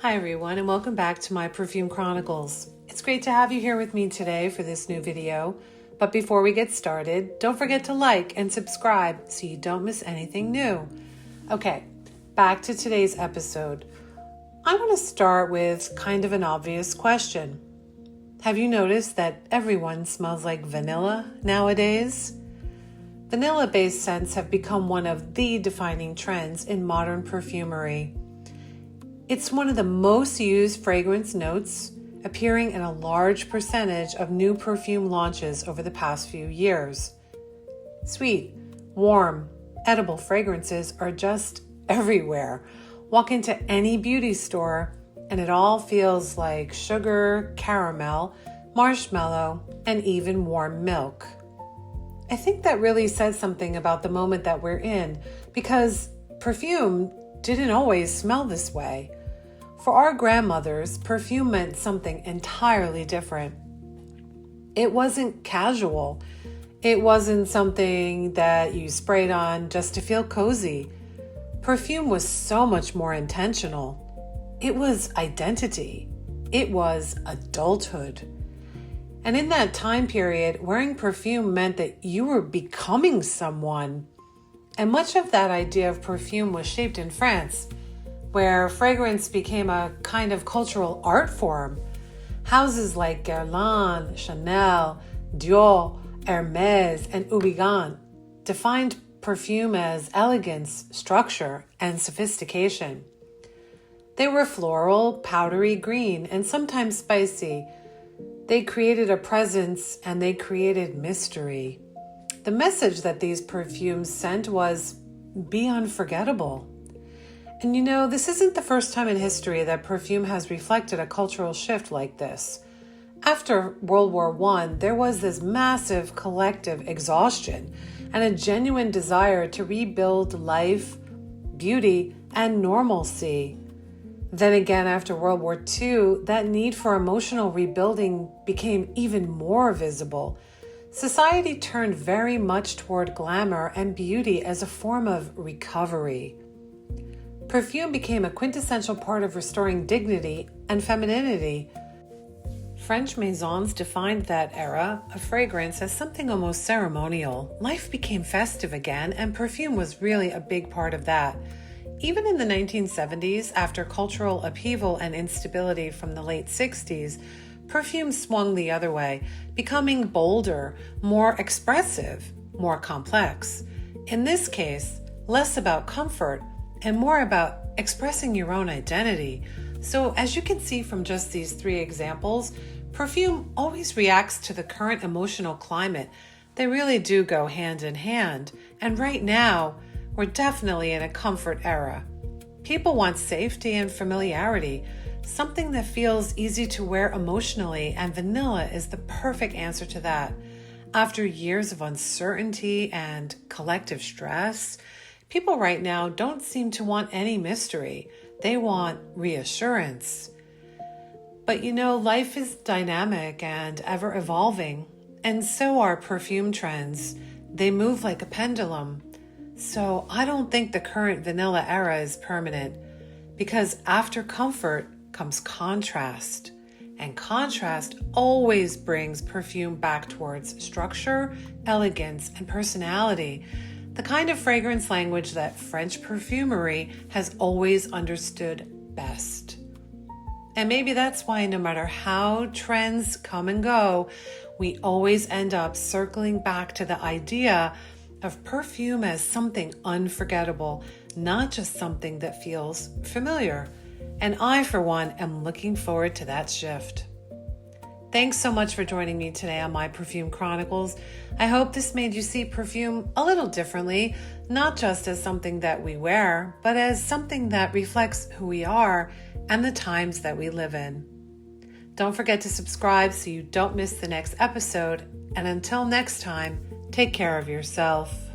Hi everyone, and welcome back to My Perfume Chronicles. It's great to have you here with me today for this new video. But before we get started, don't forget to like and subscribe so you don't miss anything new. Okay, back to today's episode. I want to start with kind of an obvious question. Have you noticed that everyone smells like vanilla nowadays? Vanilla-based scents have become one of the defining trends in modern perfumery. It's one of the most used fragrance notes, appearing in a large percentage of new perfume launches over the past few years. Sweet, warm, edible fragrances are just everywhere. Walk into any beauty store and it all feels like sugar, caramel, marshmallow, and even warm milk. I think that really says something about the moment that we're in, because perfume didn't always smell this way. For our grandmothers, perfume meant something entirely different. It wasn't casual. It wasn't something that you sprayed on just to feel cozy. Perfume was so much more intentional. It was identity. It was adulthood. And in that time period, wearing perfume meant that you were becoming someone. And much of that idea of perfume was shaped in France, where fragrance became a kind of cultural art form. Houses like Gourmand, Chanel, Dior, Hermès, and Hourigan defined perfume as elegance, structure, and sophistication. They were floral, powdery green, and sometimes spicy. They created a presence and they created mystery. The message that these perfumes sent was, be unforgettable. And you know, this isn't the first time in history that perfume has reflected a cultural shift like this. After World War I, there was this massive collective exhaustion and a genuine desire to rebuild life, beauty, and normalcy. Then again, after World War II, that need for emotional rebuilding became even more visible. Society turned very much toward glamour and beauty as a form of recovery. Perfume became a quintessential part of restoring dignity and femininity. French maisons defined that era of fragrance as something almost ceremonial. Life became festive again, and perfume was really a big part of that. Even in the 1970s, after cultural upheaval and instability from the late 60s, perfume swung the other way, becoming bolder, more expressive, more complex. In this case, less about comfort and more about expressing your own identity. So as you can see from just these three examples, perfume always reacts to the current emotional climate. They really do go hand in hand. And right now, we're definitely in a comfort era. People want safety and familiarity, something that feels easy to wear emotionally, and vanilla is the perfect answer to that. After years of uncertainty and collective stress, people right now don't seem to want any mystery. They want reassurance. But you know, life is dynamic and ever evolving, and so are perfume trends. They move like a pendulum. So I don't think the current vanilla era is permanent, because after comfort comes contrast. And contrast always brings perfume back towards structure, elegance, and personality. The kind of fragrance language that French perfumery has always understood best. And maybe that's why no matter how trends come and go, we always end up circling back to the idea of perfume as something unforgettable, not just something that feels familiar. And I, for one, am looking forward to that shift. Thanks so much for joining me today on My Perfume Chronicles. I hope this made you see perfume a little differently, not just as something that we wear, but as something that reflects who we are and the times that we live in. Don't forget to subscribe so you don't miss the next episode. And until next time, take care of yourself.